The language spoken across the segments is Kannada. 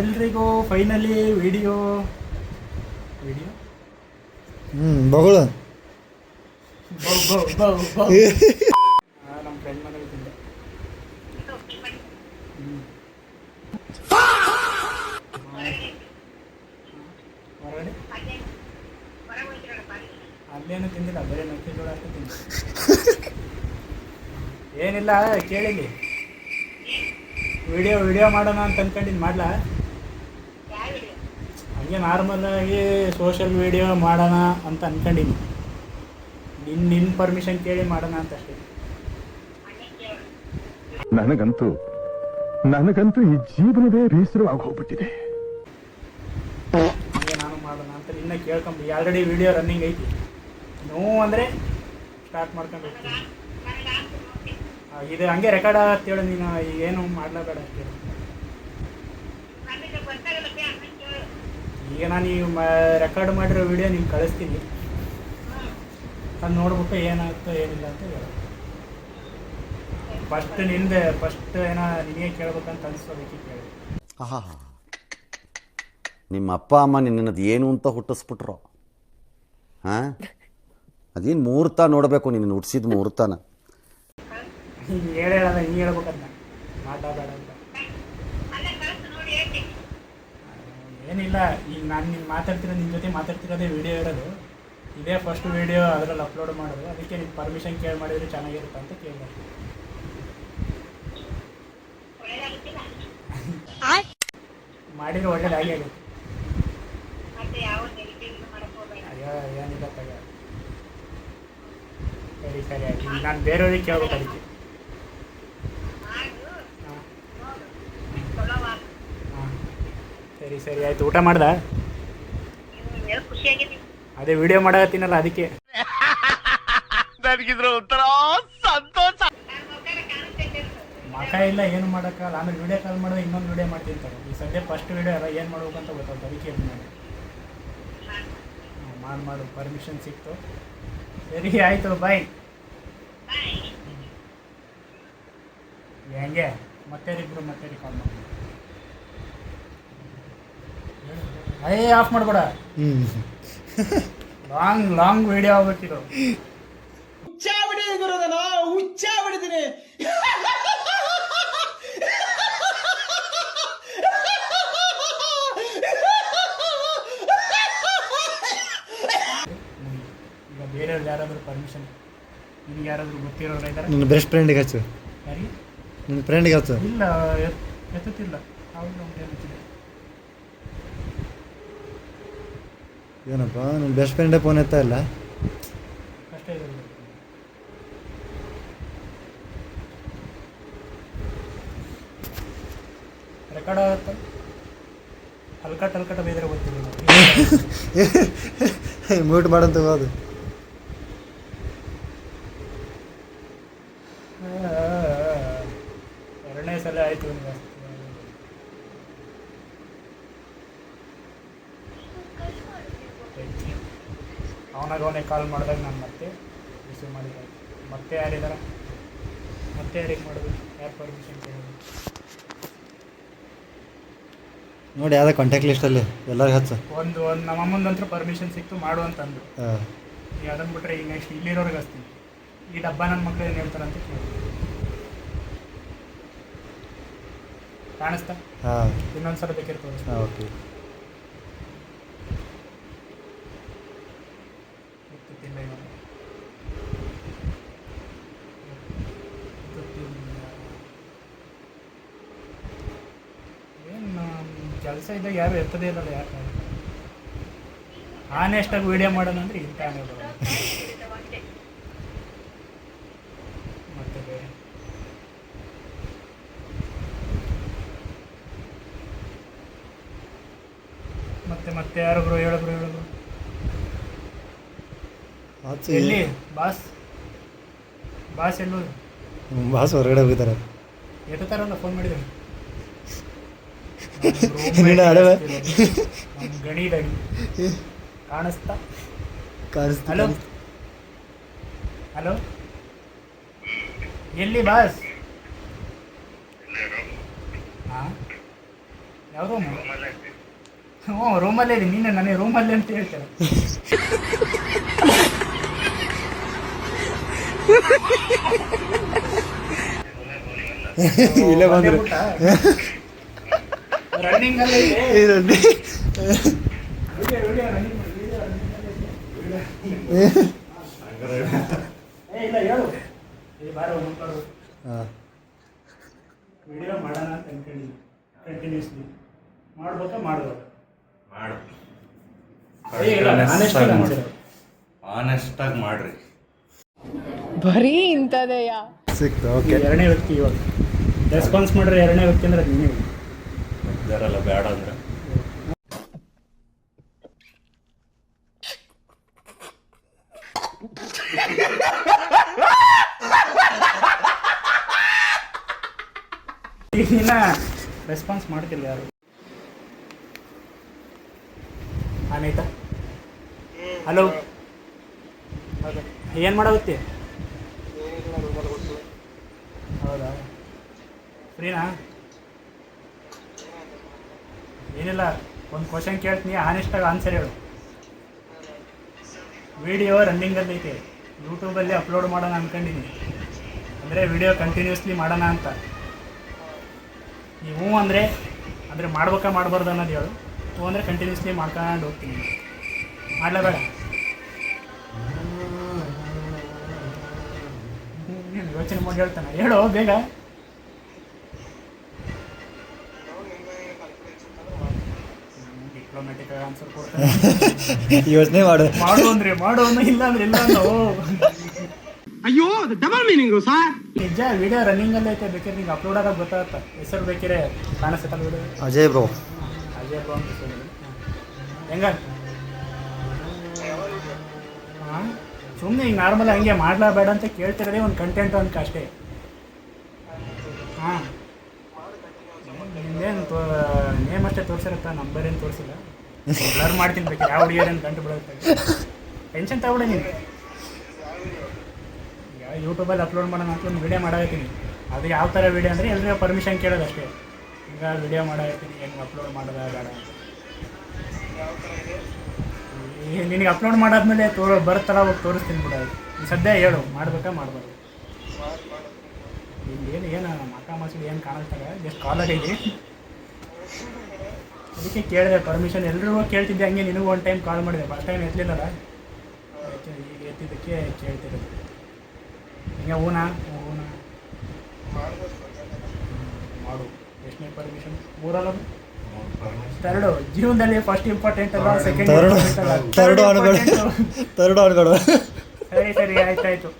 ಎಲ್ರಿಗೂ ಫೈನಲಿ ವಿಡಿಯೋ ಬಗಳು ನಮ್ಮ ಫ್ರೆಂಡ್ ಮನೇಲಿ ತಿಂದೆ. ಹೊರಗಡೆ ಅಲ್ಲೇನು ತಿಂದಿಲ್ಲ, ಬರೀ ಮೆಕ್ಕೆಜೋಳ ಅಷ್ಟೇ ತಿಂದೆ. ಏನಿಲ್ಲ, ಕೇಳಿಲಿ ವಿಡಿಯೋ ಮಾಡೋಣ ಅಂತ ಅನ್ಕೊಂಡಿದ್ದು. ಮಾಡ್ಲಾ? ಹಂಗೆ ನಾರ್ಮಲ್ ಆಗಿ ಸೋಷಿಯಲ್ ವಿಡಿಯೋ ಮಾಡೋಣ ಅಂತ ಅನ್ಕೊಂಡಿನಿ. ನಿನ್ನ ಪರ್ಮಿಷನ್ ಕೇಳಿ ಮಾಡೋಣ ಅಂತ ಅಷ್ಟೇ. ನನಗಂತೂ ಈ ಜೀವನವೇ ಬೇಸರವಾಗಿ ಹೋಗ್ಬಿಟ್ಟಿದೆ. ಹಂಗೆ ನಾನು ಮಾಡೋಣ ಅಂತ ನಿನ್ನ ಕೇಳ್ಕೊಂಬಿ. ಆಲ್ರೆಡಿ ವಿಡಿಯೋ ರನ್ನಿಂಗ್ ಐತಿ. ನೋವು ಅಂದರೆ ಸ್ಟಾರ್ಟ್ ಮಾಡ್ಕೊಂಡು ಹೋಗ್ತೀನಿ. ಇದು ಹಂಗೆ ರೆಕಾರ್ಡ್ ಆಗತ್ತೇಳು. ನೀನು ಏನು ಮಾಡ್ಲೇಬೇಡ ಅಷ್ಟೇ. ಈಗ ನಾನು ಈ ರೆಕಾರ್ಡ್ ಮಾಡಿರೋ ವಿಡಿಯೋ ನಿಮ್ಗೆ ಕಳಿಸ್ತೀನಿ. ಅದು ನೋಡ್ಬಿಟ್ಟು ಏನಾಗುತ್ತೋ ಏನಿಲ್ಲ ಅಂತ ಹೇಳ. ಫಸ್ಟ್ ಏನೋ ನಿನಗೆ ಕೇಳ್ಬೇಕಂತ ಅನಿಸೋದಕ್ಕೆ ಕೇಳಿ. ನಿಮ್ಮ ಅಪ್ಪ ಅಮ್ಮ ನಿನ್ನದು ಏನು ಅಂತ ಹುಟ್ಟಿಸ್ಬಿಟ್ರು? ಹಾಂ, ಅದೇನು ಮುಹೂರ್ತ ನೋಡಬೇಕು, ನಿನ್ನ ಹುಟ್ಟಿಸಿದ ಮುಹೂರ್ತನ. ಹಿಂಗೆ ಹೇಳಲ್ಲ, ಹಿಂಗೆ ಹೇಳ್ಬೇಕಂತ ಮಾತಾಡಬೇಡ ಅಂತ. ಏನಿಲ್ಲ, ಈಗ ನಾನು ನಿನ್ನ ಜೊತೆ ಮಾತಾಡ್ತಿರೋದೇ ವಿಡಿಯೋ ಇರೋದು. ಇದೇ ಫಸ್ಟ್ ವಿಡಿಯೋ ಅದರಲ್ಲಿ ಅಪ್ಲೋಡ್ ಮಾಡೋದು. ಅದಕ್ಕೆ ನಿನ್ನ ಪರ್ಮಿಷನ್ ಕೇಳಿ ಮಾಡಿದರೆ ಚೆನ್ನಾಗಿರುತ್ತೆ ಅಂತ ಕೇಳಿದೆ. ಮಾಡಿದ್ರೆ ಒಳ್ಳೇದಾಗಿ ಆಗುತ್ತೆ. ಅಯ್ಯೋ ಏನಿಲ್ಲ ತಗ. ಸರಿ ಆಯ್ತು. ಈಗ ನಾನು ಬೇರೆಯವ್ರಿಗೆ ಕೇಳ್ಬೇಕು ಅದಕ್ಕೆ. ಸರಿ ಆಯ್ತು. ಊಟ ಮಾಡ್ದ? ಅದೇ ವಿಡಿಯೋ ಮಾಡತ್ತೀನಲ್ಲ ಅದಕ್ಕೆ. ನನಗಿದ್ರ ಒಂಥರ ಸಂತೋಷ. ಮಕ ಇಲ್ಲ, ಏನು ಮಾಡೋಕ್ಕಲ್ಲ. ಆಮೇಲೆ ವಿಡಿಯೋ ಕಾಲ್ ಮಾಡಿದ್ರೆ ಇನ್ನೊಂದು ವಿಡಿಯೋ ಮಾಡ್ತಿರ್ತಾರೆ. ಈ ಸದ್ಯ ಫಸ್ಟ್ ವಿಡಿಯೋ ಎಲ್ಲ ಏನು ಮಾಡ್ಬೇಕಂತ ಗೊತ್ತಾಗ್ತದೆ. ಅದಕ್ಕೆ ಮಾಡು ಪರ್ಮಿಷನ್ ಸಿಕ್ತು. ಸರಿ ಆಯಿತು, ಬಾಯ್. ಹೆಂಗೆ ಮತ್ತೆ ಕಾಲ್ ಮಾಡಿ. ಆಫ್ ಮಾಡ್ಬೇಡ. ಲಾಂಗ್ ವಿಡಿಯೋ ಆಗ್ಬೇಕಿದು. ಹುಚ್ಚ ಬಿಡಿದೀನಿ. ಈಗ ಬೇರೆಯವ್ರು ಯಾರಾದರೂ ಪರ್ಮಿಷನ್, ನಿಮ್ಗೆ ಯಾರಾದರೂ ಗೊತ್ತಿರೋರು ಇದ್ದಾರೆ? ನನ್ನ ಬೆಸ್ಟ್ ಫ್ರೆಂಡಿಗೆ ಹಚ್ಚು. ಯಾರಿಗೆ? ನನ್ನ ಫ್ರೆಂಡಿಗೆ ಹಚ್ಚು. ಇಲ್ಲ, ಎತ್ತುತ್ತಿಲ್ಲ. ಹೌದು, ಎತ್ತುತ್ತಿದೆ. ಏನಪ್ಪ, ನನ್ನ ಬೆಸ್ಟ್ ಫ್ರೆಂಡೇ ಫೋನ್ ಎತ್ತಾ ಇಲ್ಲ. ಕಷ್ಟ ಇದೆ. ರೆಕಾರ್ಡ್ ಆಗುತ್ತೆ. ಹಲ್ಕಟ್ ಬೇದ್ರೆ ಗೊತ್ತಿಲ್ಲ. ಮ್ಯೂಟ್ ಮಾಡಂತ ಹೋದು. ಎರಡನೇ ಸಲ ಆಯಿತು. ಅವನೇ ಕಾಲ್ ಮಾಡಿದಾಗ ನಾನು ಮತ್ತೆ ರಿಸೀವ್ ಮಾಡಿದ್ದೆ. ಮತ್ತೆ ಯಾರಿದ್ದಾರೆ? ಮತ್ತೆ ಯಾರಿಗೆ ಮಾಡೋದು? ಯಾರು ಪರ್ಮಿಷನ್ ಕೇಳೋದು? ನೋಡಿ, ಯಾವುದೇ ಕಾಂಟ್ಯಾಕ್ಟ್ ಲಿಸ್ಟಲ್ಲಿ ಎಲ್ಲರಿಗೂ ಹಚ್ಚ. ಒಂದು ನಮ್ಮ ಅಮ್ಮಂದಂತೂ ಪರ್ಮಿಷನ್ ಸಿಕ್ತು ಮಾಡು ಅಂತಂದು. ಈಗ ಅದನ್ನು ಬಿಟ್ಟರೆ ಈಗ ನೆಕ್ಸ್ಟ್ ಇಲ್ಲಿರೋರಿಗೆ ಹಚ್ತೀನಿ. ಈ ಡಬ್ಬ ನನ್ನ ಮಕ್ಕಳು ಏನು ಹೇಳ್ತಾರಂತ ಕೇಳಿ. ಕಾಣಿಸ್ತಾ? ಇನ್ನೊಂದು ಸಲ ಬೇಕಿರ್ತದೆ. ಓಕೆ. ಏನು ಕೆಲಸ ಇದ್ದಾಗ ಯಾರು ಎತ್ತದೇ ಇಲ್ಲಲ್ಲ. ಯಾಕೆ ಆನೆಸ್ಟಾಗಿ ವಿಡಿಯೋ ಮಾಡೋಣ ಅಂದರೆ ಇಂಥ ಆನೆ ಬರೋದು. ಮತ್ತೆ ಬೇರೆ ಮತ್ತೆ ಯಾರೊಬ್ರು ಹೇಳಿದ್ರು. ಎಲ್ಲಿ ಬಾಸ್ ಎಲ್ಲೂ? ಬಾಸ್ ಹೊರಗಡೆ ಹೋಗಿದ್ದಾರೆ. ಎತ್ತಾರಲ್ಲ, ಫೋನ್ ಮಾಡಿದ್ರು. ಗಣಿ ಕಾಣಿಸ್ತಾ? ಹಲೋ, ಎಲ್ಲಿ ಬಾಸ್? ಹಾಂ, ಯಾವ ರೂಮು? ಹ್ಞೂ ರೂಮಲ್ಲೇ ಇದ್ದೀನಿ. ನೀನು ನನಗೆ ರೂಮಲ್ಲೇ ಅಂತ ಹೇಳ್ತಾರೆ. ಇಲ್ಲೇ ಬಂದ್ರು ರನ್ನಿಂಗ್ ಅಲ್ಲೇ ಇದೆ. ಇಲ್ಲ ಹೇಳು. ಬಾರೋ ಮುಂದ್ಬಾರು. ಹಾಂ ವಿಡಿಯೋ ಮಾಡೋಣ ಅಂತ ಅನ್ಕೊಂಡಿದ್ದೀನಿ. ಕಂಟಿನ್ಯೂಸ್ಲಿ ಮಾಡ್ಬೇಕಾ ಮಾಡ್ಬೇಕು? ಆನೆಸ್ಟಾಗಿ ಮಾಡ್ರಿ. ಬರೀ ಇಂಥದೆಯಾ? ಸಿಕ್ತು. ಓಕೆ, ಎರಡನೇ ವ್ಯಕ್ತಿ ಇವಾಗ ರೆಸ್ಪಾನ್ಸ್ ಮಾಡ್ರೆ ಎರಡನೇ ವ್ಯಕ್ತಿ ಅಂದ್ರೆ ನೀವೇ. ಇದಾರಲ್ಲ ಬೇಡ ಅಂದ್ರೆ ಇನ್ನ ರೆಸ್ಪಾನ್ಸ್ ಮಾಡ್ತಿಲ್ಲ ಯಾರು. ಆನೈತಾ? ಹಲೋ, ಏನು ಮಾಡೋಗುತ್ತೆ? ಹೌದಾ, ಫ್ರೀನಾ? ಏನಿಲ್ಲ, ಒಂದು ಕ್ವಶನ್ ಕೇಳ್ತೀನಿ, ಆನೆಸ್ಟಾಗಿ ಆನ್ಸರ್ ಹೇಳು. ವಿಡಿಯೋ ರನ್ನಿಂಗಲ್ಲಿ ಐತೆ, ಯೂಟ್ಯೂಬಲ್ಲಿ ಅಪ್ಲೋಡ್ ಮಾಡೋಣ ಅಂದ್ಕೊಂಡಿದ್ದೀನಿ. ಅಂದರೆ ವಿಡಿಯೋ ಕಂಟಿನ್ಯೂಸ್ಲಿ ಮಾಡೋಣ ಅಂತ. ನೀವು ಅಂದರೆ ಮಾಡ್ಬೇಕಾ ಮಾಡಬಾರ್ದು ಅನ್ನೋದು ಹೇಳು. ಹ್ಞೂ ಅಂದರೆ ಕಂಟಿನ್ಯೂಸ್ಲಿ ಮಾಡ್ಕೊಂಡು ಹೋಗ್ತೀನಿ. ಮಾಡಲೇಬೇಡ? ಯೋಚನೆ ಮಾಡಿ ಹೇಳ್ತಾನೆ, ಹೇಳು ಬೇಗ. ಡಿಪ್ಲೊಮ್ಯಾಟಿಕ್ ಆನ್ಸರ್ ಕೊಡ್ತಾನೆ. ಯೋಚನೆ ಮಾಡು. ಮಾಡು ಅಂದರೆ ಮಾಡು, ಇಲ್ಲ ಅಂದ್ರೆ ಇಲ್ಲ ಅನ್ನೋ. ಅಯ್ಯೋ ಡಬಲ್ ಮೀನಿಂಗು ಸರ್. ನಿಜ, ವಿಡಿಯೋ ರನ್ನಿಂಗಲ್ಲಿ ಐತೆ. ಬೇಕಾದ್ರೆ ನಿಂಗೆ ಅಪ್ಲೋಡ್ ಆಗೋದು ಗೊತ್ತಾಗತ್ತ. ಹೆಸರು ಬೇಕಿರೆ ಕಾಣಿಸುತ್ತಲ್ಲ video. Ajay bro. Ajay bro ಅಂತ ಹೆಸರು. ಹೆಂಗ? ಹಾಂ, ಸುಮ್ಮನೆ ಈಗ ನಾರ್ಮಲ್ ಹಂಗೆ ಮಾಡಲೇಬೇಡ ಅಂತ ಕೇಳ್ತಿರೋದೇ ಒಂದು ಕಂಟೆಂಟು ಅಂತ ಅಷ್ಟೇ. ಹಾಂ, ನಿಂದೇನು ನೇಮ್ ಅಷ್ಟೇ ತೋರಿಸಿರುತ್ತಾ, ನಂಬರ್ ಏನು ತೋರಿಸಿಲ್ಲ. ಬ್ಲರ್ ಮಾಡ್ತೀನಿ ಬೇಕಾದ್ರೆ, ಯಾವ ಹುಡುಗಿಯರೇನು ಗಂಟು ಬಿಡುತ್ತೆ. ಟೆನ್ಷನ್ ತಗೊಳ್ಳಿ ನೀನು. ಈಗ ಯೂಟ್ಯೂಬಲ್ಲಿ ಅಪ್ಲೋಡ್ ಮಾಡೋಣ ಅಂತ ಒಂದು ವಿಡಿಯೋ ಮಾಡಾಕತ್ತೀನಿ. ಅದು ಯಾವ ಥರ ವಿಡಿಯೋ ಅಂದರೆ ಎಲ್ಲರಿಗೂ ಪರ್ಮಿಷನ್ ಕೇಳೋದು ಅಷ್ಟೇ. ಈಗ ವಿಡಿಯೋ ಮಾಡಾಕತ್ತೀನಿ, ಹೆಂಗೆ ಅಪ್ಲೋಡ್ ಮಾಡೋದ ಬೇಡ. ನಿನಗೆ ಅಪ್ಲೋಡ್ ಮಾಡಾದ್ಮೇಲೆ ಬರುತ್ತಲ್ಲ, ಅವಾಗ ತೋರಿಸ್ತೀನಿ ಬಿಡ. ಸದ್ಯ ಹೇಳು, ಮಾಡಬೇಕಾ ಮಾಡಬಾರ್ದು? ಏನು ಮಕ್ಕ ಮಸೂಡಿ ಏನು ಕಾಣಿಸ್ತಾರೆ, ಜಸ್ಟ್ ಕಾಲಾಗೈತಿ. ಅದಕ್ಕೆ ಕೇಳಿದೆ ಪರ್ಮಿಷನ್. ಎಲ್ರಿಗೂ ಕೇಳ್ತಿದ್ದೆ ಹಂಗೆ, ನಿನಗೂ ಒಂದು ಟೈಮ್ ಕಾಲ್ ಮಾಡಿದೆ. ಫಸ್ಟ್ ಟೈಮ್ ಎತ್ತಲಿಲ್ಲಲ್ಲ, ಈಗ ಎತ್ತಿದ್ದಕ್ಕೆ ಕೇಳ್ತಿರೋದು. ಹಿಂಗೆ ಹೂನಾ ಮಾಡು. ಎಷ್ಟನೇ ಪರ್ಮಿಷನ್? ಮೂರಲ್ಲ, ಥರ್ಡು. ಜೀವನದಲ್ಲಿ ಫಸ್ಟ್ ಇಂಪಾರ್ಟೆಂಟ್ ಅಲ್ಲ, ಸೆಕೆಂಡ್ ಇಂಪಾರ್ಟೆಂಟ್ ಅಲ್ಲ, ತರ್ಡು ಅನ್ಬೇಡ. ಸರಿ ಆಯ್ತಾಯ್ತು.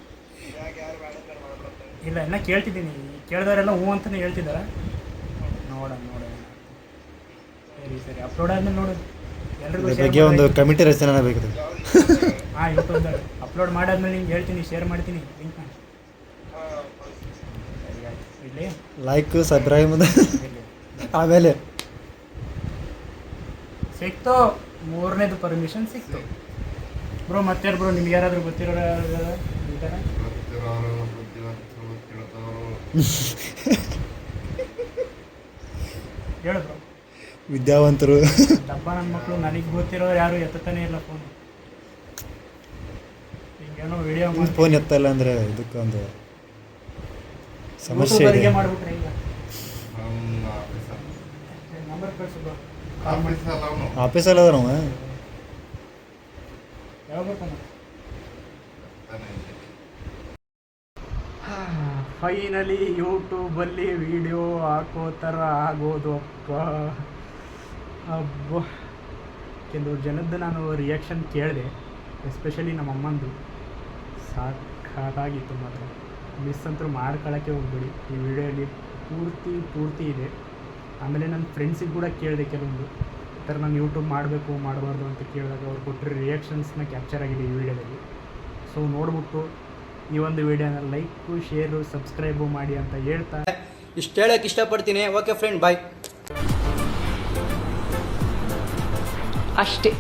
ಇಲ್ಲ, ಇನ್ನ ಕೇಳ್ತಿದ್ದೀನಿ. ಕೇಳಿದವರೆಲ್ಲ ಹ್ಞೂ ಅಂತಲೇ ಹೇಳ್ತಿದ್ದಾರೆ. ನೋಡೋಣ. ಸರಿ ಅಪ್ಲೋಡ್ ಆದ್ಮೇಲೆ ನೋಡು. ಎಲ್ರಿಗೂ ಬಗ್ಗೆ ಒಂದು ಕಮಿಟಿ ರಚನೆ ಬೇಕು. ಹಾಂ, ಯೂಟ್ಯೂಬ್ದಾಗ ಅಪ್ಲೋಡ್ ಮಾಡಾದ್ಮೇಲೆ ನಿಂಗೆ ಹೇಳ್ತೀನಿ, ಶೇರ್ ಮಾಡ್ತೀನಿ ಲಿಂಕ್ನ. ಇಲ್ಲಿ ಲೈಕ್ ಸಬ್ಸ್ಕ್ರೈಬ್ ಆಮೇಲೆ ಸಿಕ್ತು. ಮೂರನೇದು ಪರ್ಮಿಷನ್ ಸಿಕ್ತು ಬ್ರೋ. ಮತ್ತೆ ಬ್ರೋ, ನಿಮ್ಗೆ ಯಾರಾದರೂ ಗೊತ್ತಿರೋ ಈ ಥರ? ಹೇಳು ಬ್ರೋ. ವಿದ್ಯಾವಂತರು ಡಬ್ಬ ನನ್ನ ಮಕ್ಕಳು. ನನಗೆ ಗೊತ್ತಿರೋರು ಯಾರು ಎತ್ತಾನೆ ಇಲ್ಲ ಫೋನ್. ಹಿಂಗೇನೋ ವಿಡಿಯೋ ಮಾಡಿ ಫೋನ್ ಎತ್ತಲ್ಲ ಅಂದರೆ ಇದಕ್ಕೊಂದು ಸಮಸ್ಯೆ ಇದೆ. ಮಾಡ್ಬಿಟ್ರೆ ಈಗ ನಂಬರ್ ಕಳಿಸು ಬ್ರೋ. ಆಫೀಸಲ್ಲ ಅದ ನಾವು. ಯಾವಾಗ ಬರ್ತಾನೆ? ಫೈನಲಿ ಯೂಟ್ಯೂಬಲ್ಲಿ ವಿಡಿಯೋ ಹಾಕೋ ಥರ ಆಗೋದು. ಅಬ್ಬ, ಕೆಲವು ಜನದ್ದು ನಾನು ರಿಯಾಕ್ಷನ್ ಕೇಳಿದೆ, ಎಸ್ಪೆಷಲಿ ನಮ್ಮ ಅಮ್ಮಂದು. ಸಾಕಾಗಿತ್ತು ಮಾತ್ರ. ಮಿಸ್ ಅಂತೂ ಮಾಡ್ಕೊಳ್ಳೋಕ್ಕೆ ಹೋಗ್ಬೇಡಿ. ಈ ವಿಡಿಯೋಲಿ ಪೂರ್ತಿ ಇದೆ. ಆಮೇಲೆ ನನ್ನ ಫ್ರೆಂಡ್ಸಿಗೆ ಕೂಡ ಕೇಳಿದೆ ಕೆಲವೊಂದು, ಈ ಥರ ನಾನು ಯೂಟ್ಯೂಬ್ ಮಾಡಬೇಕು ಮಾಡಬಾರ್ದು ಅಂತ ಕೇಳಿದಾಗ ಅವ್ರು ಕೊಟ್ಟಿರೋ ರಿಯಾಕ್ಷನ್ಸ್ನ ಕ್ಯಾಪ್ಚರ್ ಆಗಿದೆ ಈ ವಿಡಿಯೋದಲ್ಲಿ. ಸೊ ನೋಡ್ಬಿಟ್ಟು ಈ ಒಂದು ವಿಡಿಯೋನ ಲೈಕು, ಶೇರು, ಸಬ್ಸ್ಕ್ರೈಬು ಮಾಡಿ ಅಂತ ಹೇಳ್ತಾ ಇಷ್ಟು ಹೇಳೋಕ್ಕೆ ಇಷ್ಟಪಡ್ತೀನಿ. ಓಕೆ ಫ್ರೆಂಡ್, ಬಾಯ್. ಅಷ್ಟೇ.